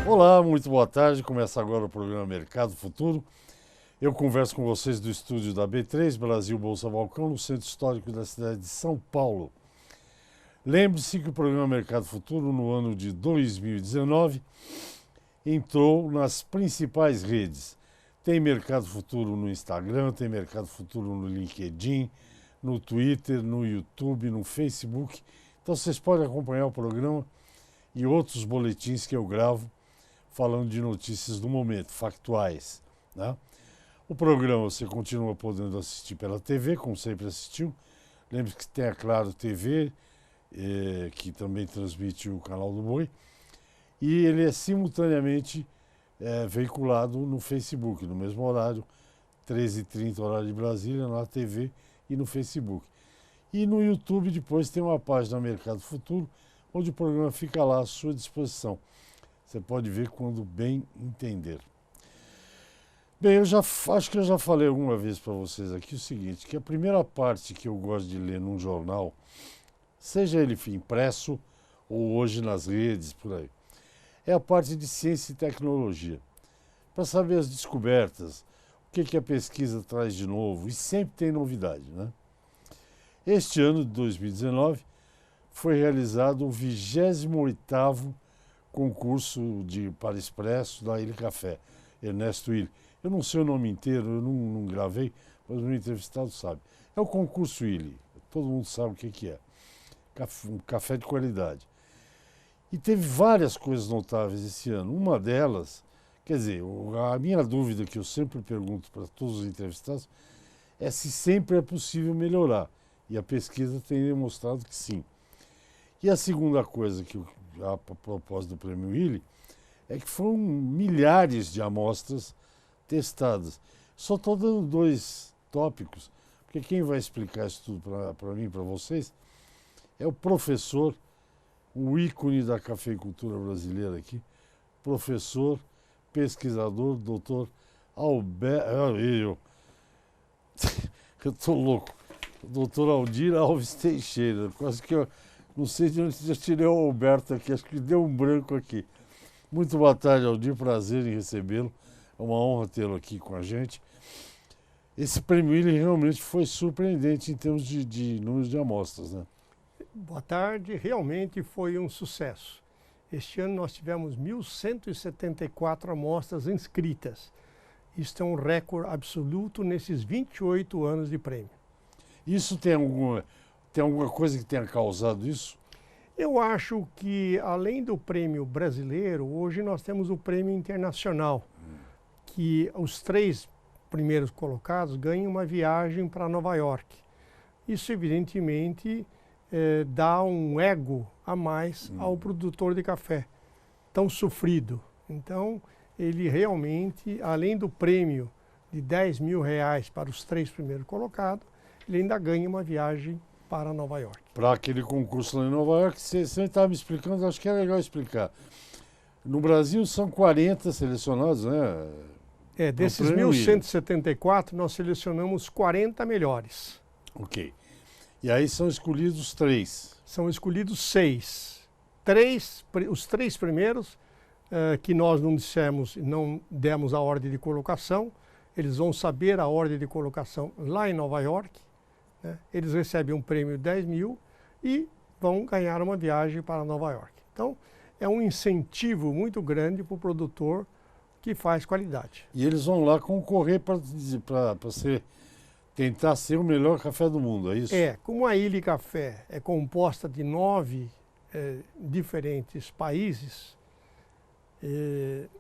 Olá, muito boa tarde. Começa agora o programa Mercado Futuro. Eu converso com vocês do estúdio da B3, Brasil Bolsa Balcão, no centro histórico da cidade de São Paulo. Lembre-se que o programa Mercado Futuro, no ano de 2019, entrou nas principais redes. Tem Mercado Futuro no Instagram, tem Mercado Futuro no LinkedIn, no Twitter, no YouTube, no Facebook. Então vocês podem acompanhar o programa e outros boletins que eu gravo falando de notícias do momento, factuais, né? O programa você continua podendo assistir pela TV, como sempre assistiu. Lembre-se que tem a Claro TV, que também transmite o canal do Boi. E ele é simultaneamente veiculado no Facebook, no mesmo horário, 13h30, horário de Brasília, na TV e no Facebook. E no YouTube depois tem uma página Mercado Futuro, onde o programa fica lá à sua disposição. Você pode ver quando bem entender. Bem, acho que eu já falei alguma vez para vocês aqui o seguinte, que a primeira parte que eu gosto de ler num jornal, seja ele impresso ou hoje nas redes, por aí, é a parte de ciência e tecnologia. Para saber as descobertas, o que a pesquisa traz de novo, e sempre tem novidade, né? Este ano de 2019 foi realizado o 28º concurso para expresso da Ilha Café, Ernesto Willi. Eu não sei o nome inteiro, eu não gravei, mas o meu entrevistado sabe. É o concurso Willi, todo mundo sabe o que é. Um café de qualidade. E teve várias coisas notáveis esse ano. Uma delas, quer dizer, a minha dúvida que eu sempre pergunto para todos os entrevistados é se sempre é possível melhorar. E a pesquisa tem demonstrado que sim. E a segunda coisa que a propósito do Prêmio Willi é que foram milhares de amostras testadas. Só estou dando 2 tópicos, porque quem vai explicar isso tudo para mim e para vocês é o professor, o ícone da cafeicultura brasileira aqui, professor, pesquisador, doutor Alberto. Eu estou louco. Doutor Aldir Alves Teixeira. Quase que eu não sei de onde já tirei o Alberto aqui, acho que deu um branco aqui. Muito boa tarde, Aldir, prazer em recebê-lo. É uma honra tê-lo aqui com a gente. Esse prêmio ele realmente foi surpreendente em termos de números de amostras, né? Boa tarde, realmente foi um sucesso. Este ano nós tivemos 1.174 amostras inscritas. Isto é um recorde absoluto nesses 28 anos de prêmio. Isso tem alguma coisa que tenha causado isso? Eu acho que, além do prêmio brasileiro, hoje nós temos o prêmio internacional, que os 3 primeiros colocados ganham uma viagem para Nova York. Isso, evidentemente, dá um ego a mais ao produtor de café, tão sofrido. Então, ele realmente, além do prêmio de R$10 mil para os 3 primeiros colocados, ele ainda ganha uma viagem para Nova York. Para aquele concurso lá em Nova York, você estava me explicando, acho que é legal explicar. No Brasil são 40 selecionados, né? Desses 1.174, nós selecionamos 40 melhores. Ok. E aí são escolhidos 3. São escolhidos 6. Os 3 primeiros, que nós não demos a ordem de colocação, eles vão saber a ordem de colocação lá em Nova York, né? Eles recebem um prêmio de 10 mil e vão ganhar uma viagem para Nova York. Então, é um incentivo muito grande para o produtor que faz qualidade. E eles vão lá concorrer para tentar ser o melhor café do mundo, é isso? Como a Ilha Café é composta de 9 diferentes países,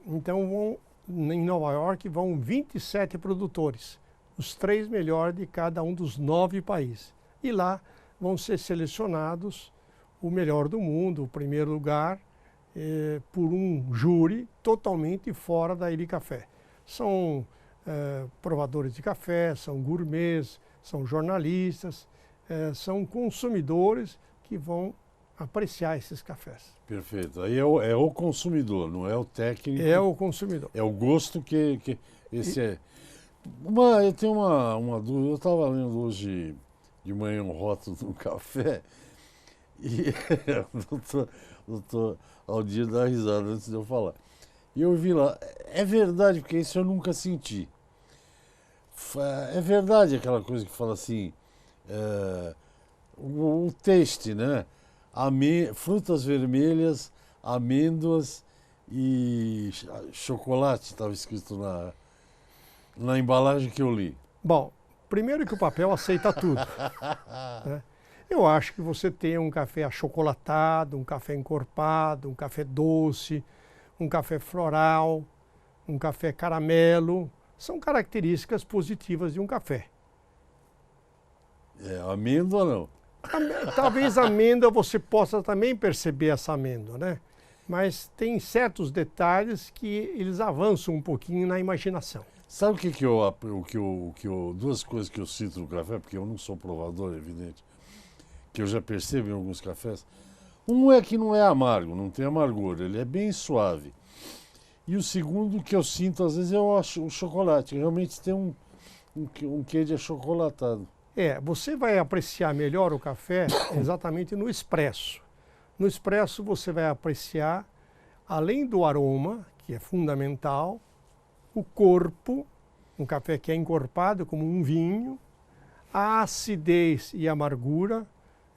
então em Nova York vão 27 produtores, os 3 melhores de cada um dos 9 países. E lá vão ser selecionados o melhor do mundo, o primeiro lugar, por um júri totalmente fora da Ilha Café. São provadores de café, são gourmets, são jornalistas, são consumidores que vão apreciar esses cafés. Perfeito. Aí é o consumidor, não é o técnico. É o consumidor. É o gosto que esse é. Eu tenho uma dúvida. Eu estava lendo hoje de manhã um rótulo de um café e o doutor Aldir dá risada antes de eu falar. E eu vi lá, é verdade, porque isso eu nunca senti. É verdade aquela coisa que fala assim, o taste, né? Frutas vermelhas, amêndoas e chocolate, estava escrito na embalagem que eu li. Bom, primeiro que o papel aceita tudo, né? Eu acho que você tem um café achocolatado, um café encorpado, um café doce, um café floral, um café caramelo, são características positivas de um café. Amêndoa não. Talvez a amêndoa você possa também perceber essa amêndoa, né? Mas tem certos detalhes que eles avançam um pouquinho na imaginação. Sabe duas coisas que eu cito no café, porque eu não sou provador, é evidente, que eu já percebo em alguns cafés. Um é que não é amargo, não tem amargor, ele é bem suave. E o segundo que eu sinto às vezes é o chocolate, realmente tem um quê de achocolatado. Você vai apreciar melhor o café exatamente no expresso. No expresso você vai apreciar, além do aroma, que é fundamental, o corpo, um café que é encorpado como um vinho, a acidez e amargura,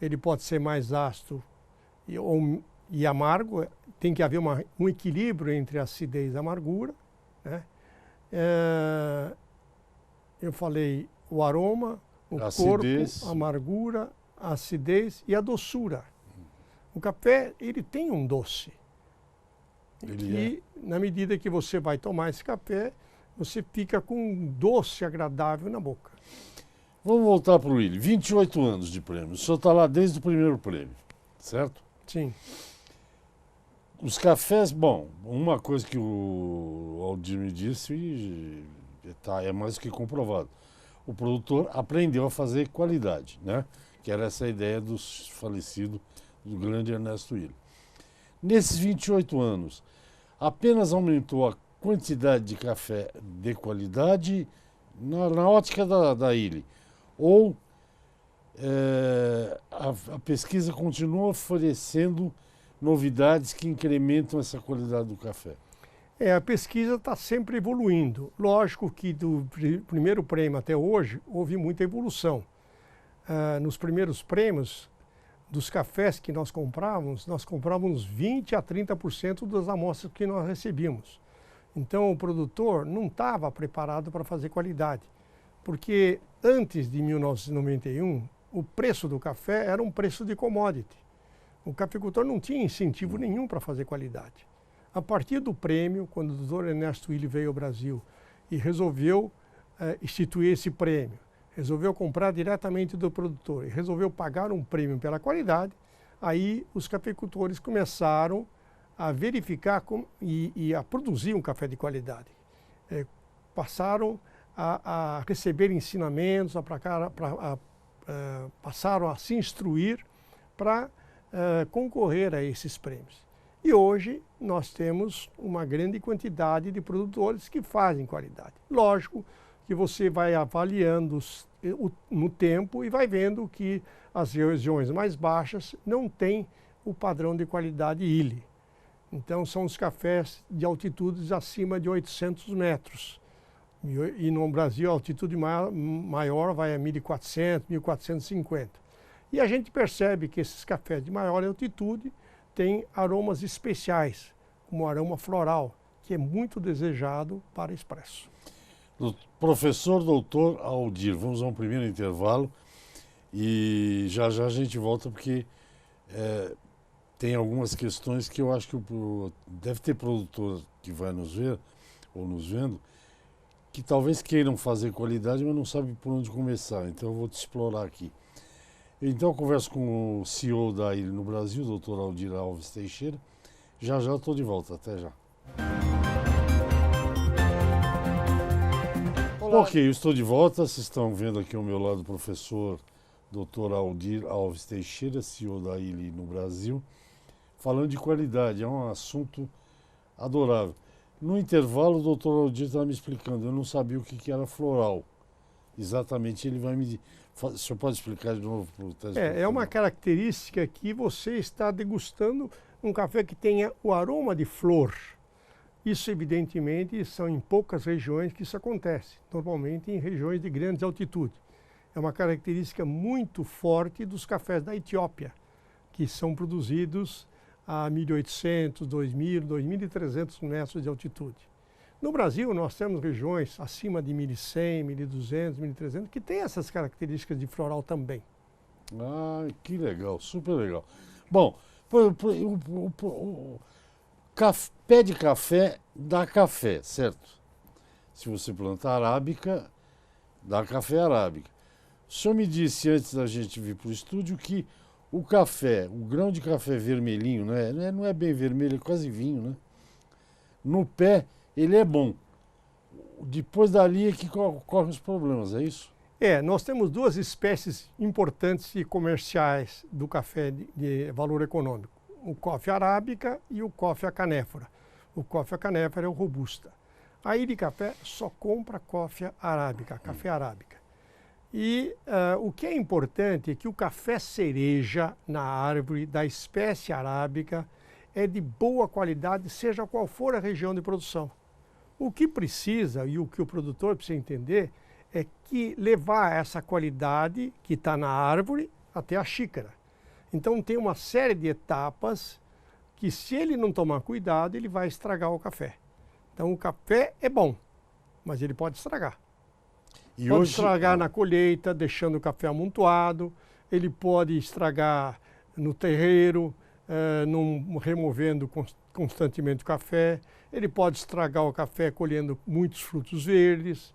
ele pode ser mais ácido e amargo, tem que haver um equilíbrio entre acidez e amargura, né? Eu falei o aroma, o acidez, corpo, a amargura, a acidez e a doçura. O café, ele tem um doce. Na medida que você vai tomar esse café, você fica com um doce agradável na boca. Vamos voltar para o Willi. 28 anos de prêmio. O senhor está lá desde o primeiro prêmio, certo? Sim. Os cafés, bom, uma coisa que o Aldir me disse é mais que comprovado. O produtor aprendeu a fazer qualidade, né? Que era essa ideia do falecido, do grande Ernesto Willi. Nesses 28 anos, apenas aumentou a quantidade de café de qualidade na ótica da Illy. Ou a pesquisa continua oferecendo novidades que incrementam essa qualidade do café? A pesquisa está sempre evoluindo. Lógico que do primeiro prêmio até hoje houve muita evolução. Nos primeiros prêmios, dos cafés que nós comprávamos 20 a 30% das amostras que nós recebíamos. Então o produtor não estava preparado para fazer qualidade, porque antes de 1991, o preço do café era um preço de commodity. O cafeicultor não tinha incentivo nenhum para fazer qualidade. A partir do prêmio, quando o Dr. Ernesto Willi veio ao Brasil e resolveu instituir esse prêmio, resolveu comprar diretamente do produtor e resolveu pagar um prêmio pela qualidade, aí os cafeicultores começaram a verificar e a produzir um café de qualidade. Passaram a receber ensinamentos, passaram a se instruir para concorrer a esses prêmios. E hoje nós temos uma grande quantidade de produtores que fazem qualidade. Lógico que você vai avaliando no tempo e vai vendo que as regiões mais baixas não têm o padrão de qualidade Illy. Então são os cafés de altitudes acima de 800 metros. E no Brasil a altitude maior vai a 1.400, 1.450. E a gente percebe que esses cafés de maior altitude têm aromas especiais, como o aroma floral, que é muito desejado para expresso. Professor doutor Aldir, vamos a um primeiro intervalo e já a gente volta porque tem algumas questões que eu acho que deve ter produtor que vai nos ver ou nos vendo que talvez queiram fazer qualidade, mas não sabe por onde começar. Então eu vou te explorar aqui. Então eu converso com o CEO da Illy no Brasil, doutor Aldir Alves Teixeira. Já estou de volta, até já. Olá. Ok, eu estou de volta. Vocês estão vendo aqui ao meu lado o professor doutor Aldir Alves Teixeira, CEO da Illy no Brasil, falando de qualidade. É um assunto adorável. No intervalo, o doutor Aldir estava me explicando, eu não sabia o que era floral. Exatamente, ele vai me... O senhor pode explicar de novo para o telespectador? É uma característica que você está degustando um café que tenha o aroma de flor. Isso, evidentemente, são em poucas regiões que isso acontece, normalmente em regiões de grandes altitudes. É uma característica muito forte dos cafés da Etiópia, que são produzidos a 1.800, 2.000, 2.300 metros de altitude. No Brasil, nós temos regiões acima de 1.100, 1.200, 1.300, que têm essas características de floral também. Ah, que legal, super legal. Bom, o pé de café dá café, certo? Se você plantar arábica, dá café arábica. O senhor me disse antes da gente vir para o estúdio que o café, o grão de café vermelhinho, né? Não é bem vermelho, é quase vinho, né? No pé, ele é bom. Depois dali é que correm os problemas, é isso? Nós temos duas espécies importantes e comerciais do café de valor econômico. O coffee arábica e o coffee canéfora. O coffee canéfora é o robusta. A Ilha Café só compra coffee arábica, café arábica. E o que é importante é que o café cereja na árvore da espécie arábica é de boa qualidade, seja qual for a região de produção. O que precisa e o que o produtor precisa entender é que levar essa qualidade que está na árvore até a xícara. Então tem uma série de etapas que, se ele não tomar cuidado, ele vai estragar o café. Então o café é bom, mas ele pode estragar. Pode estragar na colheita, deixando o café amontoado, ele pode estragar no terreiro, removendo constantemente o café, ele pode estragar o café colhendo muitos frutos verdes,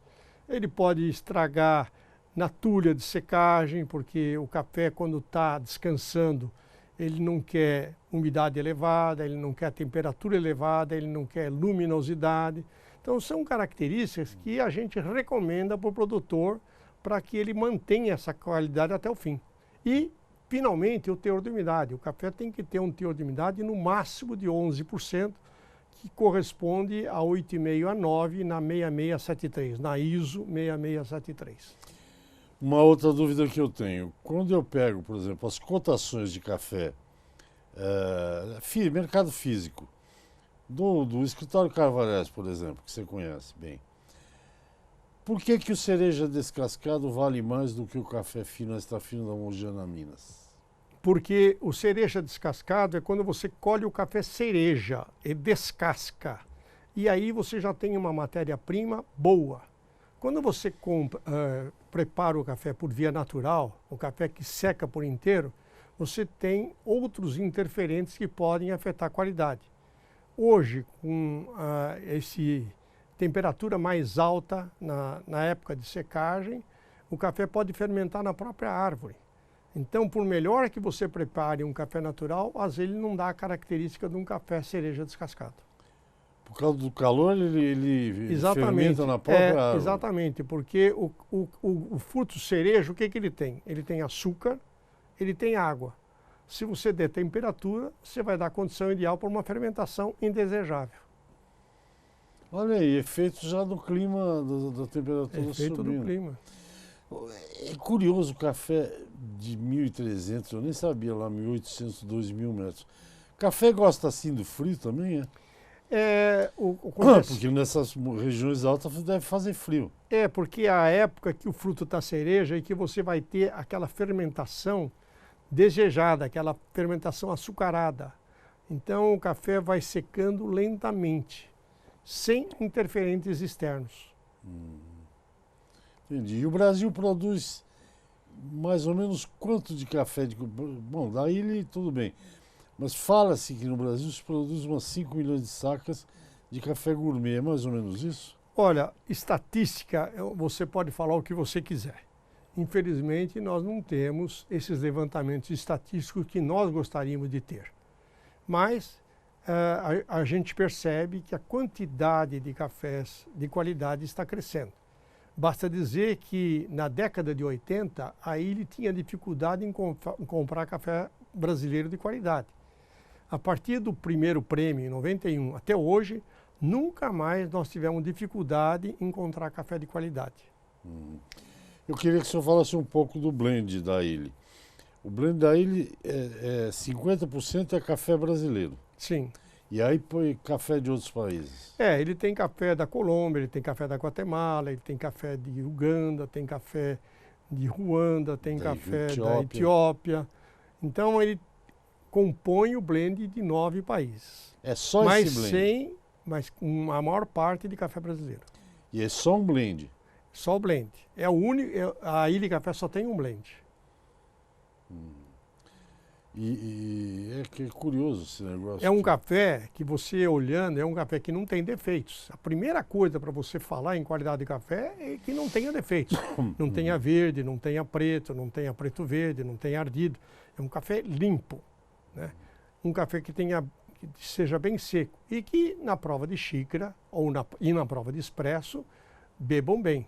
ele pode estragar na tulha de secagem, porque o café, quando está descansando, ele não quer umidade elevada, ele não quer temperatura elevada, ele não quer luminosidade. Então, são características que a gente recomenda para o produtor para que ele mantenha essa qualidade até o fim. E, finalmente, o teor de umidade. O café tem que ter um teor de umidade no máximo de 11%, que corresponde a 8,5 a 9 na 6673, na ISO 6673. Uma outra dúvida que eu tenho, quando eu pego, por exemplo, as cotações de café, mercado físico, do escritório Carvalhais, por exemplo, que você conhece bem, por que o cereja descascado vale mais do que o café fino extra fino da Mogiana Minas? Porque o cereja descascado é quando você colhe o café cereja e descasca. E aí você já tem uma matéria-prima boa. Quando você prepara o café por via natural, o café que seca por inteiro, você tem outros interferentes que podem afetar a qualidade. Hoje, com essa temperatura mais alta na época de secagem, o café pode fermentar na própria árvore. Então, por melhor que você prepare um café natural, às vezes ele não dá a característica de um café cereja descascado. Por causa do calor, ele fermenta na própria árvore. Exatamente, porque o fruto cereja, o que ele tem? Ele tem açúcar, ele tem água. Se você der temperatura, você vai dar a condição ideal para uma fermentação indesejável. Olha aí, efeito já do clima, da temperatura efeito subindo. Do clima. É curioso o café de 1.300, eu nem sabia lá, 1.800, 2.000 metros. Café gosta assim do frio também, é? Porque nessas regiões altas deve fazer frio. Porque é a época que o fruto está cereja e que você vai ter aquela fermentação desejada, aquela fermentação açucarada. Então o café vai secando lentamente, sem interferentes externos. Entendi. E o Brasil produz mais ou menos quanto de café? Bom, daí tudo bem. Mas fala-se que no Brasil se produz umas 5 milhões de sacas de café gourmet. É mais ou menos isso? Olha, estatística, você pode falar o que você quiser. Infelizmente, nós não temos esses levantamentos estatísticos que nós gostaríamos de ter. Mas a gente percebe que a quantidade de cafés de qualidade está crescendo. Basta dizer que na década de 80, a ilha tinha dificuldade em comprar café brasileiro de qualidade. A partir do primeiro prêmio, em 91, até hoje, nunca mais nós tivemos dificuldade em encontrar café de qualidade. Eu queria que o senhor falasse um pouco do blend da ilha. O blend da ilha 50% é café brasileiro. Sim. E aí põe café de outros países. Ele tem café da Colômbia, ele tem café da Guatemala, ele tem café de Uganda, tem café de Ruanda, tem café da Etiópia. Então ele compõe o blend de 9 países. É só esse blend? Mas com a maior parte de café brasileiro. E é só um blend? Só o blend. É o único, a Ilha Café só tem um blend. E é que é curioso esse negócio. É um café que você olhando, é um café que não tem defeitos. A primeira coisa para você falar em qualidade de café é que não tenha defeitos. Não tenha verde, não tenha preto, não tenha preto verde, não tenha ardido. É um café limpo, né? Um café que seja bem seco e que na prova de xícara e na prova de expresso bebam bem.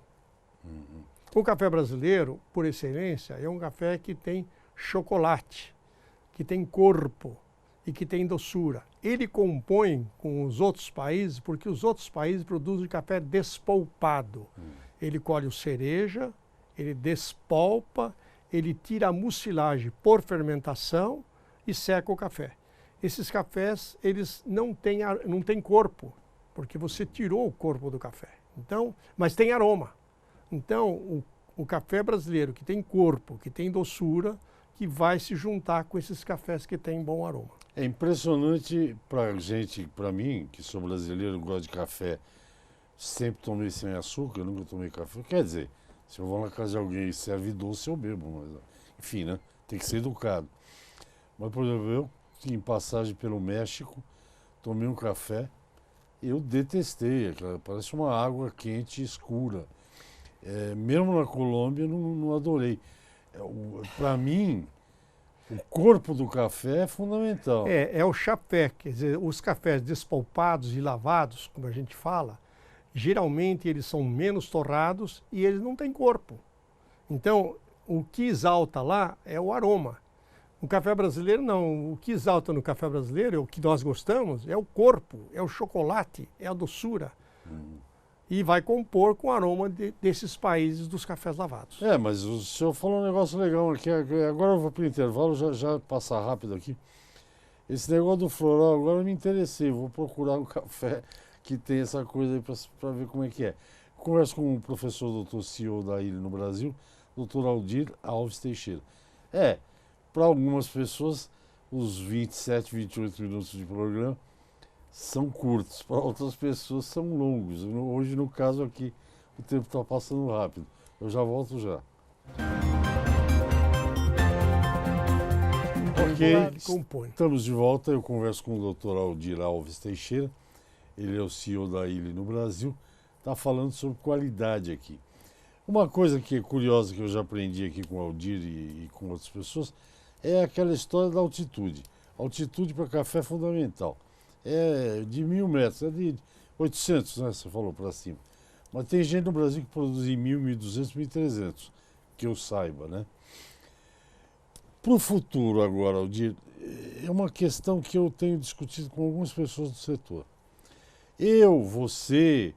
O café brasileiro, por excelência, é um café que tem chocolate, que tem corpo e que tem doçura. Ele compõe com os outros países, porque os outros países produzem café despolpado. Ele colhe o cereja, ele despolpa, ele tira a mucilagem por fermentação e seca o café. Esses cafés, eles não têm corpo, porque você tirou o corpo do café. Então, mas tem aroma. Então, o café brasileiro que tem corpo, que tem doçura, que vai se juntar com esses cafés que têm bom aroma. É impressionante para gente, para mim, que sou brasileiro, gosto de café, sempre tomei sem açúcar, nunca tomei café. Quer dizer, se eu vou na casa de alguém e serve doce, eu bebo, mas enfim, né? Tem que ser educado. Mas, por exemplo, eu, em passagem pelo México, tomei um café, eu detestei, parece uma água quente escura. Mesmo na Colômbia, não adorei. Para mim, o corpo do café é fundamental. É o chapé, quer dizer, os cafés despolpados e lavados, como a gente fala, geralmente eles são menos torrados e eles não têm corpo. Então, o que exalta lá é o aroma. O café brasileiro não. O que exalta no café brasileiro, o que nós gostamos, é o corpo, é o chocolate, é a doçura. E vai compor com o aroma desses países dos cafés lavados. Mas o senhor falou um negócio legal aqui. Agora eu vou para o intervalo, já passar rápido aqui. Esse negócio do floral, agora eu me interessei. Vou procurar um café que tem essa coisa aí para ver como é que é. Converso com o professor doutor CEO da Ilha no Brasil, doutor Aldir Alves Teixeira. Para algumas pessoas, os 27, 28 minutos de programa são curtos, para outras pessoas são longos. Hoje, no caso aqui, o tempo está passando rápido. Eu já volto já. Ok, estamos de volta. Eu converso com o Dr. Aldir Alves Teixeira. Ele é o CEO da Ilha no Brasil. Está falando sobre qualidade aqui. Uma coisa que é curiosa que eu já aprendi aqui com o Aldir e com outras pessoas é aquela história da altitude. A altitude para café é fundamental. É de 1.000 metros, é de 800, né? Você falou para cima. Mas tem gente no Brasil que produz em 1.000, 1.200, 1.300, que eu saiba, né? Para o futuro agora, Aldir, é uma questão que eu tenho discutido com algumas pessoas do setor. Eu, você,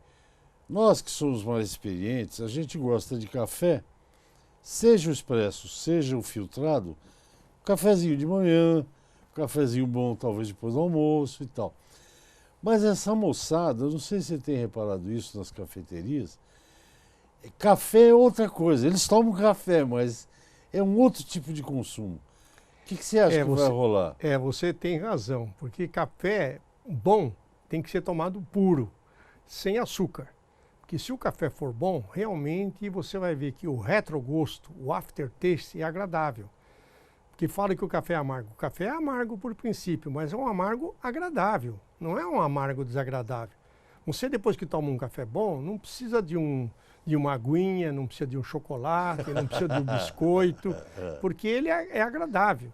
nós que somos mais experientes, a gente gosta de café, seja o expresso, seja o filtrado, cafezinho de manhã, cafezinho bom talvez depois do almoço e tal. Mas essa moçada, eu não sei se você tem reparado isso nas cafeterias, café é outra coisa. Eles tomam café, mas é um outro tipo de consumo. O que você acha que vai rolar? Você tem razão, porque café bom tem que ser tomado puro, sem açúcar. Porque se o café for bom, realmente você vai ver que o retrogosto, o aftertaste é agradável. Que fala que o café é amargo. O café é amargo por princípio, mas é um amargo agradável, não é um amargo desagradável. Você, depois que toma um café bom, não precisa de uma aguinha, não precisa de um chocolate, não precisa de um biscoito, porque ele é agradável.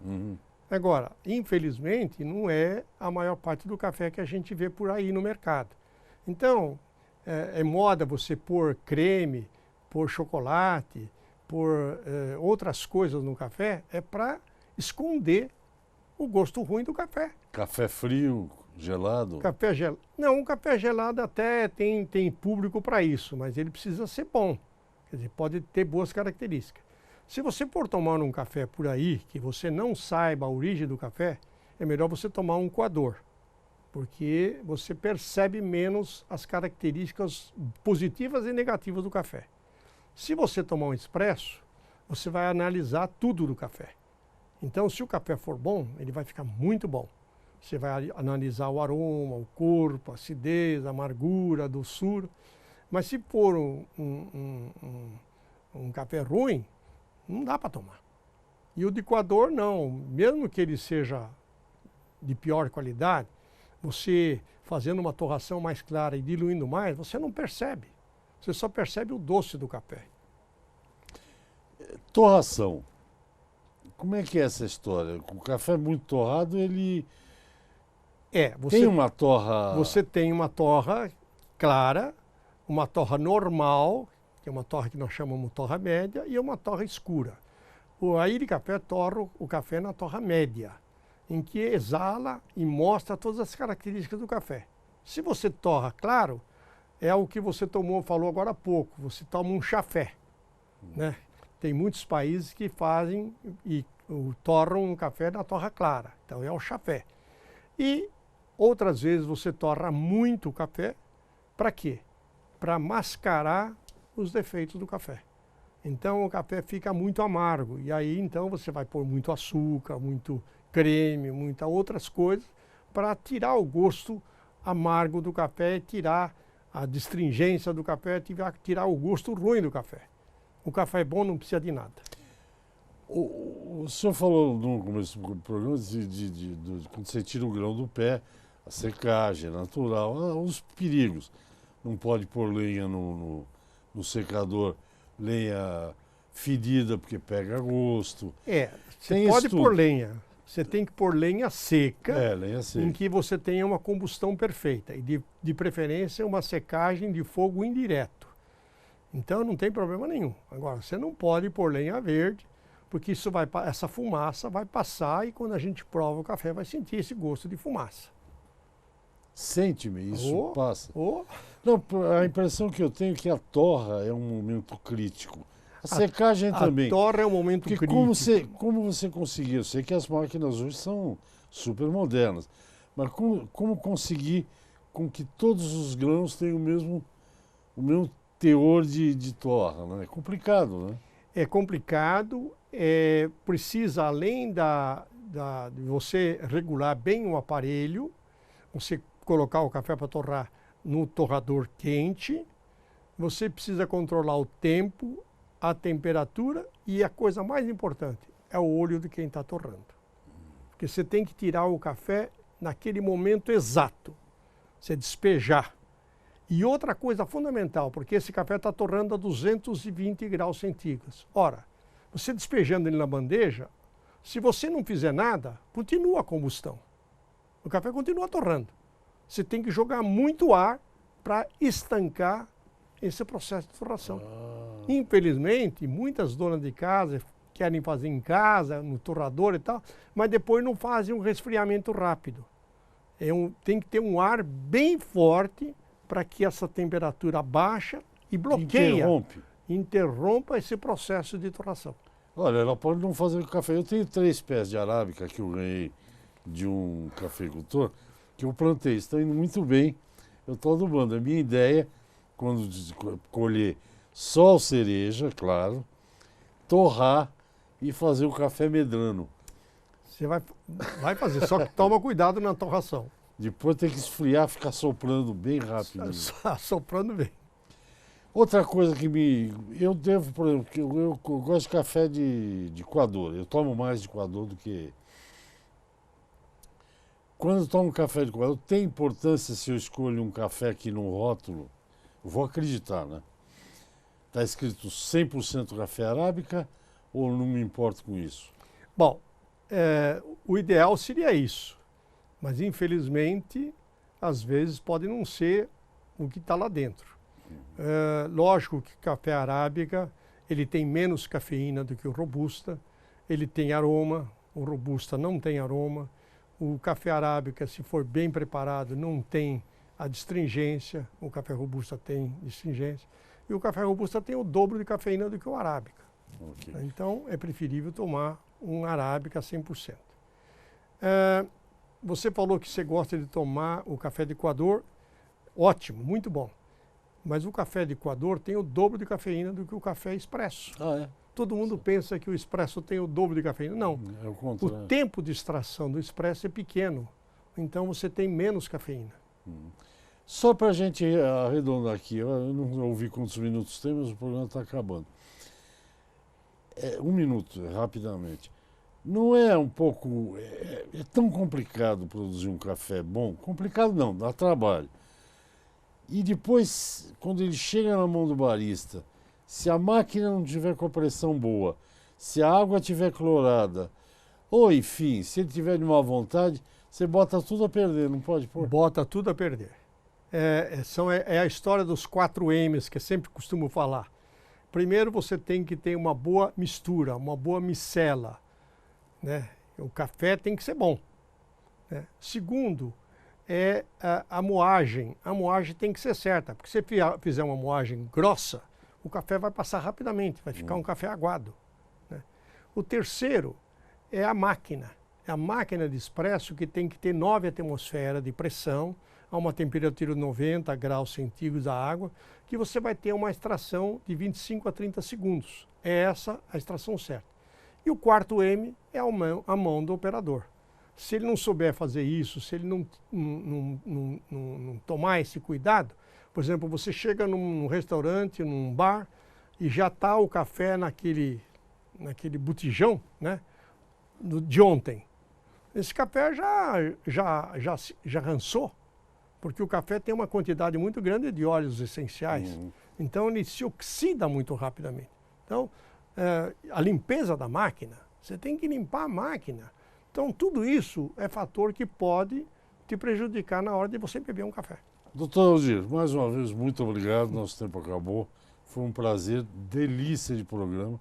Agora, infelizmente, não é a maior parte do café que a gente vê por aí no mercado. Então, é moda você pôr creme, pôr chocolate, pôr outras coisas no café, é para esconder o gosto ruim do café. Café frio, gelado? Café gelado. Não, o café gelado até tem público para isso, mas ele precisa ser bom. Quer dizer, pode ter boas características. Se você for tomar um café por aí, que você não saiba a origem do café, é melhor você tomar um coador. porque você percebe menos as características positivas e negativas do café. Se você tomar um expresso, você vai analisar tudo do café. Então, se o café for bom, ele vai ficar muito bom. Você vai analisar o aroma, o corpo, a acidez, a amargura, a doçura. Mas se for um café ruim, não dá para tomar. E o de coador, não. Mesmo que ele seja de pior qualidade, você fazendo uma torração mais clara e diluindo mais, você não percebe. Você só percebe o doce do café. Torração. Como é que é essa história? O café muito torrado, ele tem uma torra... Você tem uma torra clara, uma torra normal, que é uma torra que nós chamamos torra média, e uma torra escura. A ilha de café torra o café na torra média, em que exala e mostra todas as características do café. Se você torra claro, é o que você falou agora há pouco, você toma um chafé, né? Tem muitos países que fazem e torram um café na torra clara, então é o chafé. E outras vezes você torra muito o café, para quê? Para mascarar os defeitos do café. Então o café fica muito amargo, e aí então você vai pôr muito açúcar, muito creme, muitas outras coisas, para tirar o gosto amargo do café, tirar a destringência do café, tirar o gosto ruim do café. O café bom não precisa de nada. O senhor falou no começo do programa quando você tira o grão do pé, a secagem natural, os perigos. Não pode pôr lenha no secador, lenha fedida porque pega gosto. Você pode pôr lenha. Você tem que pôr lenha seca, lenha seca, em que você tenha uma combustão perfeita. E de preferência uma secagem de fogo indireto. Então não tem problema nenhum. Agora, você não pode pôr lenha verde, porque essa fumaça vai passar e quando a gente prova o café vai sentir esse gosto de fumaça. Sente-me, isso passa. Oh. Não, a impressão que eu tenho é que a torra é um momento crítico. A secagem também. A torra é um momento crítico. Como você conseguiu? Eu sei que as máquinas hoje são super modernas, mas como conseguir com que todos os grãos tenham o mesmo teor de torra, né? É complicado, né? É complicado, precisa, além de você regular bem o aparelho, você colocar o café para torrar no torrador quente, você precisa controlar o tempo, a temperatura e a coisa mais importante é o olho de quem está torrando. Porque você tem que tirar o café naquele momento exato, você despejar. E outra coisa fundamental, porque esse café está torrando a 220 graus centígrados. Ora, você despejando ele na bandeja, se você não fizer nada, continua a combustão. O café continua torrando. Você tem que jogar muito ar para estancar esse processo de torração. Infelizmente, muitas donas de casa querem fazer em casa, no torrador e tal, mas depois não fazem um resfriamento rápido. Tem que ter um ar bem forte para que essa temperatura baixa e bloqueia, interrompa esse processo de torração. Olha, ela pode não fazer o café. Eu tenho 3 pés de arábica que eu ganhei de um cafeicultor, que eu plantei, estão indo muito bem. Eu estou adubando. A minha ideia, quando colher só cereja, claro, torrar e fazer o café medrano. Você vai fazer, só que toma cuidado na torração. Depois tem que esfriar, ficar soprando bem rápido. Soprando bem. Outra coisa que eu devo, por exemplo, eu gosto de café de coador. Eu tomo mais de coador do que... Quando eu tomo café de coador, tem importância se eu escolho um café aqui no rótulo? Eu vou acreditar, né? Está escrito 100% café arábica ou não me importo com isso? Bom, o ideal seria isso. Mas, infelizmente, às vezes pode não ser o que está lá dentro. Lógico que café arábica, ele tem menos cafeína do que o robusta, ele tem aroma, o robusta não tem aroma. O café arábica, se for bem preparado, não tem a destringência, o café robusta tem destringência. E o café robusta tem o dobro de cafeína do que o arábica. Então, é preferível tomar um arábica 100%. você falou que você gosta de tomar o café de coador, ótimo, muito bom. Mas o café de coador tem o dobro de cafeína do que o café expresso. Ah, é? Todo mundo pensa que o expresso tem o dobro de cafeína. Não. É o O contrário. tempo de extração do expresso é pequeno, então você tem menos cafeína. Só para a gente arredondar aqui, eu não ouvi quantos minutos tem, mas o programa está acabando. Um minuto, rapidamente. Não é um pouco. É tão complicado produzir um café bom? Complicado não, dá trabalho. E depois, quando ele chega na mão do barista, se a máquina não tiver com a pressão boa, se a água tiver clorada, ou enfim, se ele tiver de má vontade, você bota tudo a perder, não pode pôr? Bota tudo a perder. É a história dos 4 M's que eu sempre costumo falar. Primeiro, você tem que ter uma boa mistura, uma boa micela, né? O café tem que ser bom, né? Segundo, a moagem. A moagem tem que ser certa, porque se você fizer uma moagem grossa, o café vai passar rapidamente, vai ficar um café aguado, né? O terceiro é a máquina. É a máquina de expresso que tem que ter 9 atmosferas de pressão, a uma temperatura de 90 graus centígrados a água, que você vai ter uma extração de 25 a 30 segundos. É essa a extração certa. E o quarto M é a mão do operador. Se ele não souber fazer isso, se ele não tomar esse cuidado, por exemplo, você chega num restaurante, num bar, e já está o café naquele botijão, né, de ontem. Esse café já rançou, porque o café tem uma quantidade muito grande de óleos essenciais. Então ele se oxida muito rapidamente. Então, a limpeza da máquina, você tem que limpar a máquina. Então tudo isso é fator que pode te prejudicar na hora de você beber um café. Doutor Aldir, mais uma vez, muito obrigado. Nosso tempo acabou. Foi um prazer, delícia de programa.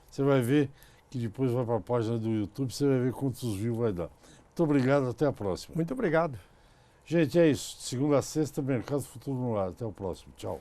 Você vai ver que depois vai para a página do YouTube, você vai ver quantos views vai dar. Muito obrigado, até a próxima. Muito obrigado. Gente, é isso. Segunda a sexta, Mercado Futuro no ar. Até o próximo. Tchau.